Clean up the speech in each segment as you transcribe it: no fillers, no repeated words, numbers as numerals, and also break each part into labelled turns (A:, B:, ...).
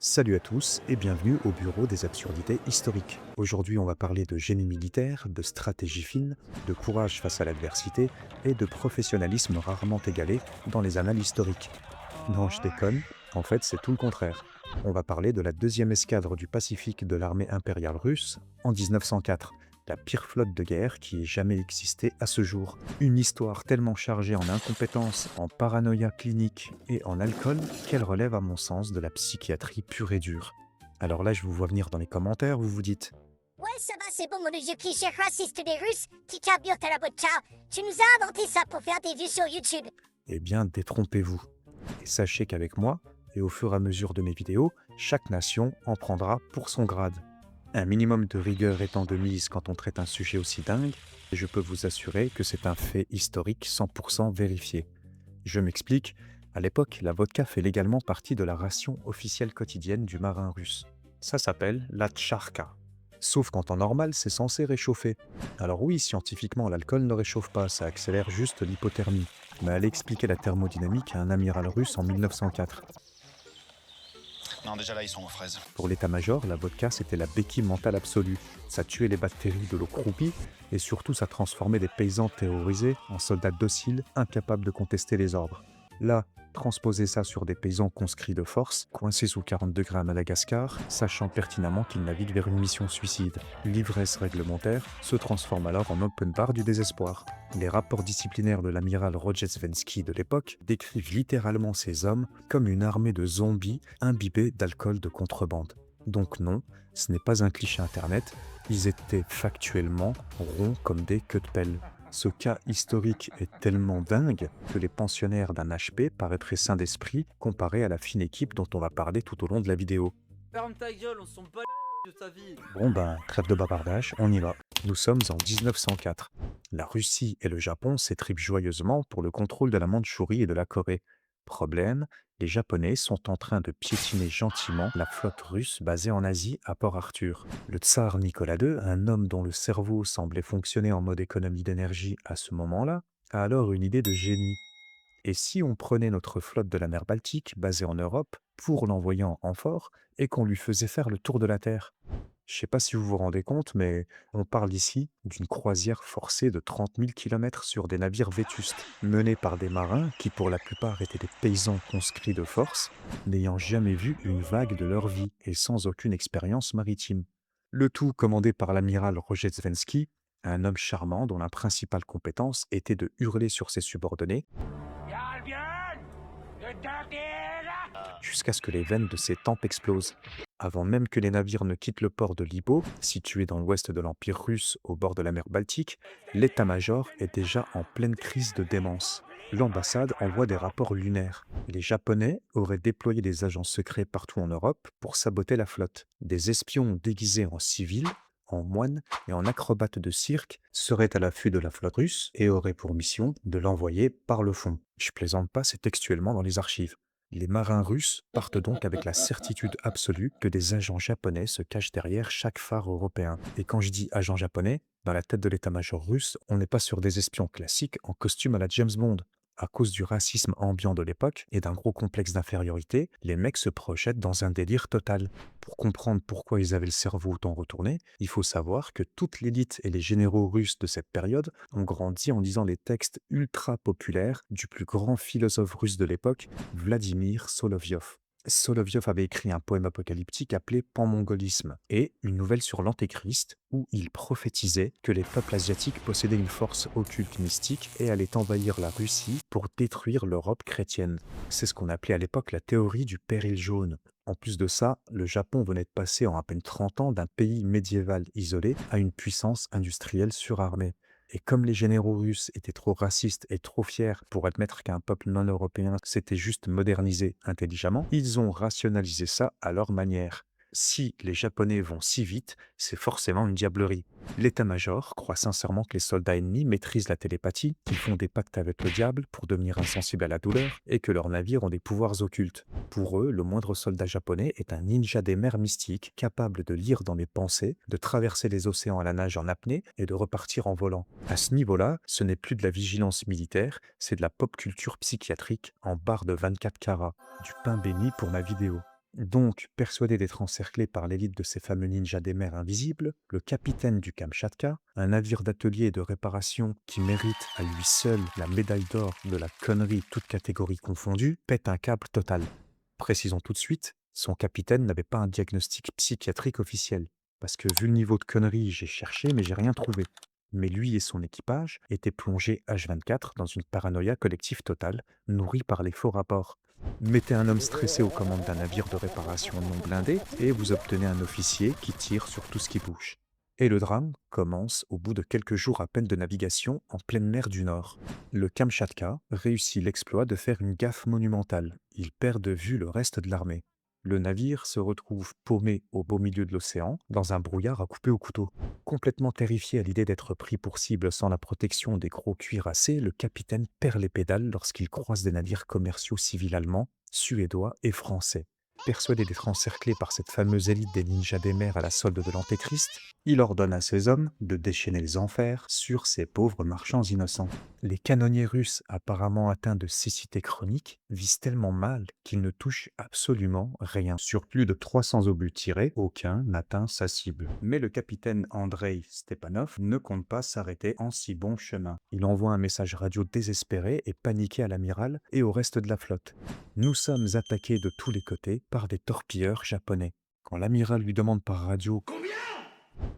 A: Salut à tous et bienvenue au Bureau des absurdités historiques. Aujourd'hui, on va parler de génie militaire, de stratégie fine, de courage face à l'adversité et de professionnalisme rarement égalé dans les annales historiques. Non, je déconne, en fait, c'est tout le contraire. On va parler de la deuxième escadre du Pacifique de l'armée impériale russe en 1904, la pire flotte de guerre qui ait jamais existé à ce jour. Une histoire tellement chargée en incompétence, en paranoïa clinique et en alcool qu'elle relève à mon sens de la psychiatrie pure et dure. Alors là, je vous vois venir dans les commentaires, vous vous dites
B: Ouais, ça va, c'est bon, mon vieux cliché raciste des Russes qui carburent à la botte. Ciao. Tu nous as inventé ça pour faire des vues sur YouTube.
A: eh bien, détrompez-vous. Et sachez qu'avec moi, et au fur et à mesure de mes vidéos, chaque nation en prendra pour son grade. Un minimum de rigueur étant de mise quand on traite un sujet aussi dingue, et je peux vous assurer que c'est un fait historique 100% vérifié. Je m'explique, à l'époque, la vodka fait légalement partie de la ration officielle quotidienne du marin russe. Ça s'appelle la tcharka. Sauf qu'en temps normal, c'est censé réchauffer. Alors oui, scientifiquement, l'alcool ne réchauffe pas, ça accélère juste l'hypothermie. Mais allez expliquer la thermodynamique à un amiral russe en 1904.
C: Non, déjà là, ils sont aux fraises.
A: Pour l'état-major, la vodka, c'était la béquille mentale absolue. Ça tuait les bactéries de l'eau croupie, et surtout ça transformait des paysans terrorisés en soldats dociles, incapables de contester les ordres. Là, transposer ça sur des paysans conscrits de force, coincés sous 40 degrés à Madagascar, sachant pertinemment qu'ils naviguent vers une mission suicide. L'ivresse réglementaire se transforme alors en open bar du désespoir. Les rapports disciplinaires de l'amiral Rojestvensky de l'époque décrivent littéralement ces hommes comme une armée de zombies imbibés d'alcool de contrebande. Donc non, ce n'est pas un cliché internet, ils étaient factuellement ronds comme des queues de pelle. Ce cas historique est tellement dingue que les pensionnaires d'un HP paraîtraient sains d'esprit comparés à la fine équipe dont on va parler tout au long de la vidéo.
D: Ferme ta gueule, on s'en bat de ta vie.
A: Bon ben, trêve de bavardage, on y va. Nous sommes en 1904. La Russie et le Japon s'étripent joyeusement pour le contrôle de la Mandchourie et de la Corée. Problème, les Japonais sont en train de piétiner gentiment la flotte russe basée en Asie à Port Arthur. Le tsar Nicolas II, un homme dont le cerveau semblait fonctionner en mode économie d'énergie à ce moment-là, a alors une idée de génie. Et si on prenait notre flotte de la mer Baltique, basée en Europe, pour l'envoyer en renfort, et qu'on lui faisait faire le tour de la Terre? Je sais pas si vous vous rendez compte, mais on parle ici d'une croisière forcée de 30 000 km sur des navires vétustes, menés par des marins qui pour la plupart étaient des paysans conscrits de force, n'ayant jamais vu une vague de leur vie et sans aucune expérience maritime. Le tout commandé par l'amiral Rojestvensky, un homme charmant dont la principale compétence était de hurler sur ses subordonnés jusqu'à ce que les veines de ses tempes explosent. Avant même que les navires ne quittent le port de Libo, situé dans l'ouest de l'Empire russe au bord de la mer Baltique, l'état-major est déjà en pleine crise de démence. L'ambassade envoie des rapports lunaires. Les Japonais auraient déployé des agents secrets partout en Europe pour saboter la flotte. Des espions déguisés en civils, en moines et en acrobates de cirque seraient à l'affût de la flotte russe et auraient pour mission de l'envoyer par le fond. Je plaisante pas, c'est textuellement dans les archives. Les marins russes partent donc avec la certitude absolue que des agents japonais se cachent derrière chaque phare européen. Et quand je dis agents japonais, dans la tête de l'état-major russe, on n'est pas sur des espions classiques en costume à la James Bond. À cause du racisme ambiant de l'époque et d'un gros complexe d'infériorité, les mecs se projettent dans un délire total. Pour comprendre pourquoi ils avaient le cerveau autant retourné, il faut savoir que toute l'élite et les généraux russes de cette période ont grandi en lisant les textes ultra populaires du plus grand philosophe russe de l'époque, Vladimir Solovyov. Solovyov avait écrit un poème apocalyptique appelé Panmongolisme et une nouvelle sur l'Antéchrist où il prophétisait que les peuples asiatiques possédaient une force occulte mystique et allaient envahir la Russie pour détruire l'Europe chrétienne. C'est ce qu'on appelait à l'époque la théorie du péril jaune. En plus de ça, le Japon venait de passer en à peine 30 ans d'un pays médiéval isolé à une puissance industrielle surarmée. Et comme les généraux russes étaient trop racistes et trop fiers pour admettre qu'un peuple non européen s'était juste modernisé intelligemment, ils ont rationalisé ça à leur manière. Si les Japonais vont si vite, c'est forcément une diablerie. L'état-major croit sincèrement que les soldats ennemis maîtrisent la télépathie, qu'ils font des pactes avec le diable pour devenir insensibles à la douleur, et que leurs navires ont des pouvoirs occultes. Pour eux, le moindre soldat japonais est un ninja des mers mystiques, capable de lire dans les pensées, de traverser les océans à la nage en apnée et de repartir en volant. À ce niveau-là, ce n'est plus de la vigilance militaire, c'est de la pop culture psychiatrique en barre de 24 carats. Du pain béni pour ma vidéo. Donc, persuadé d'être encerclé par l'élite de ces fameux ninjas des mers invisibles, le capitaine du Kamchatka, un navire d'atelier et de réparation qui mérite à lui seul la médaille d'or de la connerie toutes catégories confondues, pète un câble total. Précisons tout de suite, son capitaine n'avait pas un diagnostic psychiatrique officiel. Parce que vu le niveau de conneries, j'ai cherché mais j'ai rien trouvé. Mais lui et son équipage étaient plongés H24 dans une paranoïa collective totale, nourrie par les faux rapports. Mettez un homme stressé aux commandes d'un navire de réparation non blindé et vous obtenez un officier qui tire sur tout ce qui bouge. Et le drame commence au bout de quelques jours à peine de navigation en pleine mer du Nord. Le Kamchatka réussit l'exploit de faire une gaffe monumentale. Il perd de vue le reste de l'armée. Le navire se retrouve paumé au beau milieu de l'océan, dans un brouillard à couper au couteau. Complètement terrifié à l'idée d'être pris pour cible sans la protection des gros cuirassés, le capitaine perd les pédales lorsqu'il croise des navires commerciaux civils allemands, suédois et français. Persuadé d'être encerclé par cette fameuse élite des ninjas des mers à la solde de l'Antéchrist, il ordonne à ses hommes de déchaîner les enfers sur ces pauvres marchands innocents. Les canonniers russes, apparemment atteints de cécité chronique, visent tellement mal qu'ils ne touchent absolument rien. Sur plus de 300 obus tirés, aucun n'atteint sa cible. Mais le capitaine Andrei Stepanov ne compte pas s'arrêter en si bon chemin. Il envoie un message radio désespéré et paniqué à l'amiral et au reste de la flotte. Nous sommes attaqués de tous les côtés par des torpilleurs japonais. Quand l'amiral lui demande par radio,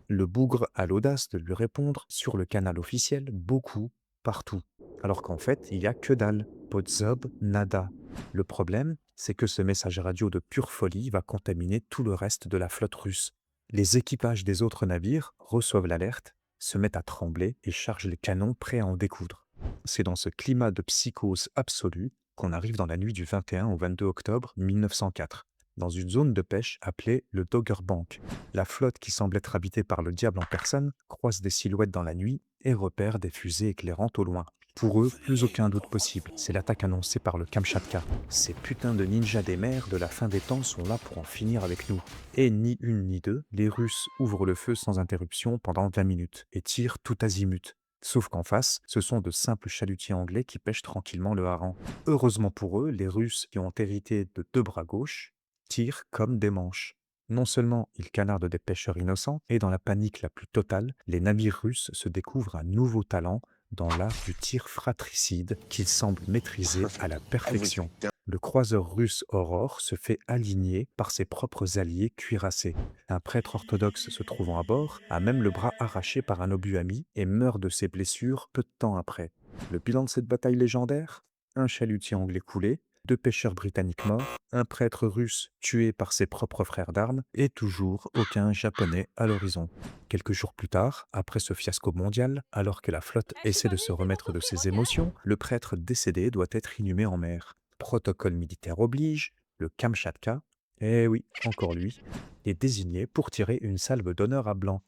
A: le bougre a l'audace de lui répondre sur le canal officiel beaucoup, partout. Alors qu'en fait, il n'y a que dalle. Podzob, nada. Le problème, c'est que ce message radio de pure folie va contaminer tout le reste de la flotte russe. Les équipages des autres navires reçoivent l'alerte, se mettent à trembler et chargent les canons prêts à en découdre. C'est dans ce climat de psychose absolue qu'on arrive dans la nuit du 21 au 22 octobre 1904, dans une zone de pêche appelée le Doggerbank. La flotte qui semble être habitée par le diable en personne croise des silhouettes dans la nuit et repère des fusées éclairantes au loin. Pour eux, plus aucun doute possible, c'est l'attaque annoncée par le Kamchatka. Ces putains de ninjas des mers de la fin des temps sont là pour en finir avec nous. Et ni une ni deux, les Russes ouvrent le feu sans interruption pendant 20 minutes et tirent tout azimut. Sauf qu'en face, ce sont de simples chalutiers anglais qui pêchent tranquillement le hareng. Heureusement pour eux, les Russes qui ont hérité de deux bras gauches tirent comme des manches. Non seulement ils canardent des pêcheurs innocents, et dans la panique la plus totale, les navires russes se découvrent un nouveau talent dans l'art du tir fratricide qu'ils semblent maîtriser à la perfection. Le croiseur russe Aurore se fait aligner par ses propres alliés cuirassés. Un prêtre orthodoxe se trouvant à bord a même le bras arraché par un obus ami et meurt de ses blessures peu de temps après. Le bilan de cette bataille légendaire ? Un chalutier anglais coulé, deux pêcheurs britanniques morts, un prêtre russe tué par ses propres frères d'armes et toujours aucun japonais à l'horizon. Quelques jours plus tard, après ce fiasco mondial, alors que la flotte essaie de se remettre de ses émotions, le prêtre décédé doit être inhumé en mer. Protocole militaire oblige, le Kamchatka, eh oui, encore lui, est désigné pour tirer une salve d'honneur à blanc.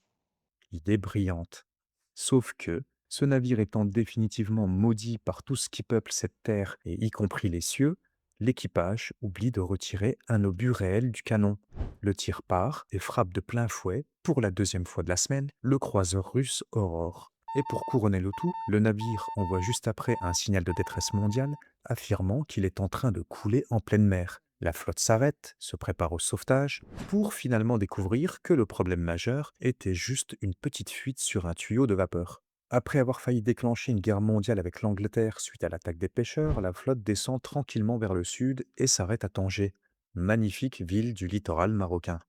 A: Idée brillante. Sauf que, ce navire étant définitivement maudit par tout ce qui peuple cette terre, et y compris les cieux, l'équipage oublie de retirer un obus réel du canon. Le tir part et frappe de plein fouet, pour la deuxième fois de la semaine, le croiseur russe Aurore. Et pour couronner le tout, le navire envoie juste après un signal de détresse mondiale, affirmant qu'il est en train de couler en pleine mer. La flotte s'arrête, se prépare au sauvetage, pour finalement découvrir que le problème majeur était juste une petite fuite sur un tuyau de vapeur. Après avoir failli déclencher une guerre mondiale avec l'Angleterre suite à l'attaque des pêcheurs, la flotte descend tranquillement vers le sud et s'arrête à Tanger, magnifique ville du littoral marocain.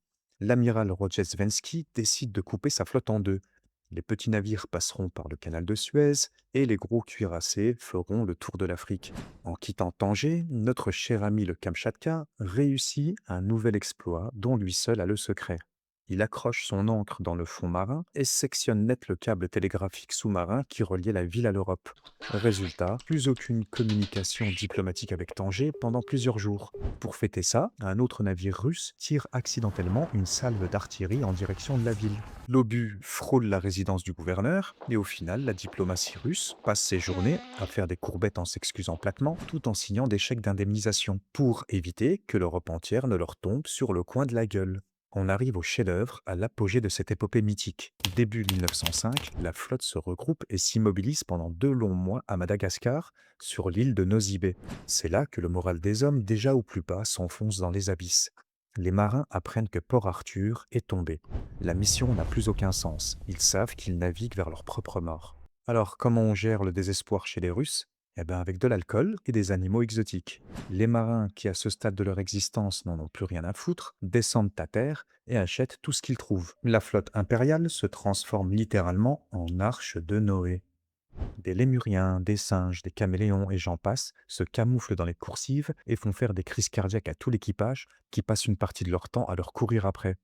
A: L'amiral Rojesvenski décide de couper sa flotte en deux. Les petits navires passeront par le canal de Suez et les gros cuirassés feront le tour de l'Afrique. En quittant Tanger, notre cher ami le Kamchatka réussit un nouvel exploit dont lui seul a le secret. Il accroche son ancre dans le fond marin et sectionne net le câble télégraphique sous-marin qui reliait la ville à l'Europe. Résultat, plus aucune communication diplomatique avec Tanger pendant plusieurs jours. Pour fêter ça, un autre navire russe tire accidentellement une salve d'artillerie en direction de la ville. L'obus frôle la résidence du gouverneur, et au final, la diplomatie russe passe ses journées à faire des courbettes en s'excusant platement, tout en signant des chèques d'indemnisation, pour éviter que l'Europe entière ne leur tombe sur le coin de la gueule. On arrive au chef-d'œuvre, à l'apogée de cette épopée mythique. Début 1905, la flotte se regroupe et s'immobilise pendant 2 longs mois à Madagascar, sur l'île de Nosy Be. C'est là que le moral des hommes, déjà au plus bas, s'enfonce dans les abysses. Les marins apprennent que Port Arthur est tombé. La mission n'a plus aucun sens. Ils savent qu'ils naviguent vers leur propre mort. Alors, comment on gère le désespoir chez les Russes? Eh bien, avec de l'alcool et des animaux exotiques. Les marins, qui à ce stade de leur existence n'en ont plus rien à foutre, descendent à terre et achètent tout ce qu'ils trouvent. La flotte impériale se transforme littéralement en arche de Noé. Des lémuriens, des singes, des caméléons et j'en passe se camouflent dans les coursives et font faire des crises cardiaques à tout l'équipage qui passe une partie de leur temps à leur courir après.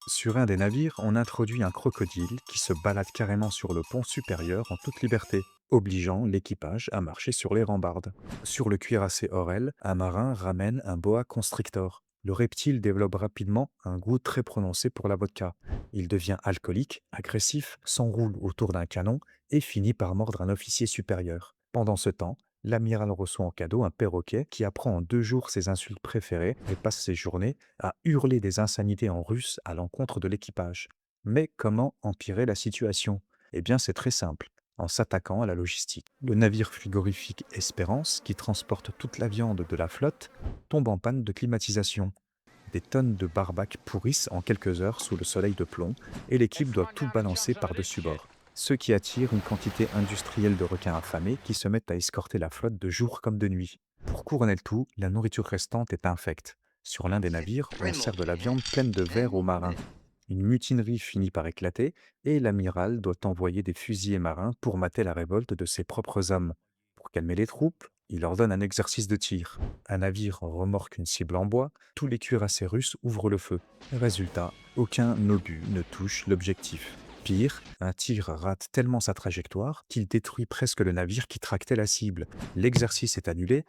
A: Sur un des navires, on introduit un crocodile qui se balade carrément sur le pont supérieur en toute liberté, obligeant l'équipage à marcher sur les rambardes. Sur le cuirassé Aurel, un marin ramène un boa constrictor. Le reptile développe rapidement un goût très prononcé pour la vodka. Il devient alcoolique, agressif, s'enroule autour d'un canon et finit par mordre un officier supérieur. Pendant ce temps, l'amiral reçoit en cadeau un perroquet qui apprend en 2 jours ses insultes préférées et passe ses journées à hurler des insanités en russe à l'encontre de l'équipage. Mais comment empirer la situation? Eh bien, c'est très simple, en s'attaquant à la logistique. Le navire frigorifique Espérance, qui transporte toute la viande de la flotte, tombe en panne de climatisation. Des tonnes de barbac pourrissent en quelques heures sous le soleil de plomb et l'équipe doit tout balancer par-dessus bord. Ce qui attire une quantité industrielle de requins affamés qui se mettent à escorter la flotte de jour comme de nuit. Pour couronner le tout, la nourriture restante est infecte. Sur l'un des navires, on sert de la viande pleine de vers aux marins. Une mutinerie finit par éclater et l'amiral doit envoyer des fusiliers marins pour mater la révolte de ses propres hommes. Pour calmer les troupes, il ordonne un exercice de tir. Un navire remorque une cible en bois, tous les cuirassés russes ouvrent le feu. Résultat, aucun obus ne touche l'objectif. Pire, un tir rate tellement sa trajectoire qu'il détruit presque le navire qui tractait la cible. L'exercice est annulé,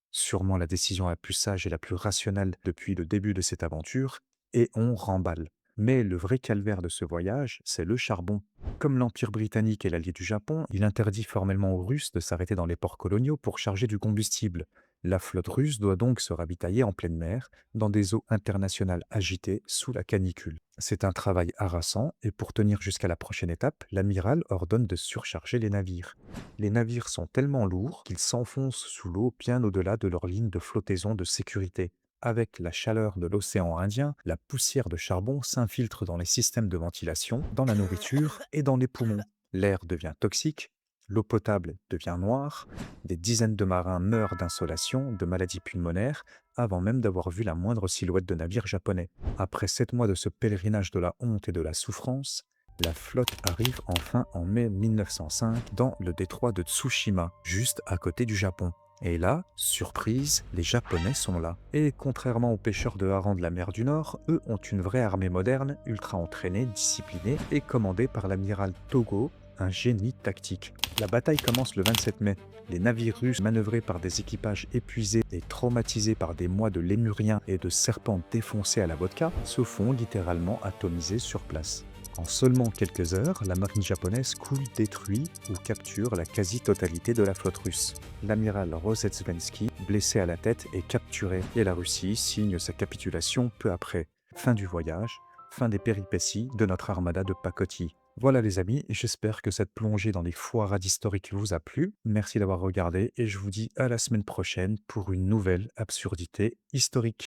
A: sûrement la décision la plus sage et la plus rationnelle depuis le début de cette aventure, et on remballe. Mais le vrai calvaire de ce voyage, c'est le charbon. Comme l'Empire britannique est l'allié du Japon, il interdit formellement aux Russes de s'arrêter dans les ports coloniaux pour charger du combustible. La flotte russe doit donc se ravitailler en pleine mer, dans des eaux internationales agitées sous la canicule. C'est un travail harassant, et pour tenir jusqu'à la prochaine étape, l'amiral ordonne de surcharger les navires. Les navires sont tellement lourds qu'ils s'enfoncent sous l'eau bien au-delà de leur ligne de flottaison de sécurité. Avec la chaleur de l'océan Indien, la poussière de charbon s'infiltre dans les systèmes de ventilation, dans la nourriture et dans les poumons. L'air devient toxique, l'eau potable devient noire, des dizaines de marins meurent d'insolation, de maladies pulmonaires, avant même d'avoir vu la moindre silhouette de navire japonais. Après 7 mois de ce pèlerinage de la honte et de la souffrance, la flotte arrive enfin en mai 1905 dans le détroit de Tsushima, juste à côté du Japon. Et là, surprise, les Japonais sont là. Et contrairement aux pêcheurs de harengs de la mer du Nord, eux ont une vraie armée moderne, ultra entraînée, disciplinée et commandée par l'amiral Togo, un génie tactique. La bataille commence le 27 mai. Les navires russes, manœuvrés par des équipages épuisés et traumatisés par des mois de lémuriens et de serpents défoncés à la vodka, se font littéralement atomiser sur place. En seulement quelques heures, la marine japonaise coule, détruit ou capture la quasi-totalité de la flotte russe. L'amiral Rozhetsvensky, blessé à la tête, est capturé et la Russie signe sa capitulation peu après. Fin du voyage, fin des péripéties de notre armada de pacotille. Voilà les amis, j'espère que cette plongée dans les foirades historiques vous a plu. Merci d'avoir regardé et je vous dis à la semaine prochaine pour une nouvelle absurdité historique.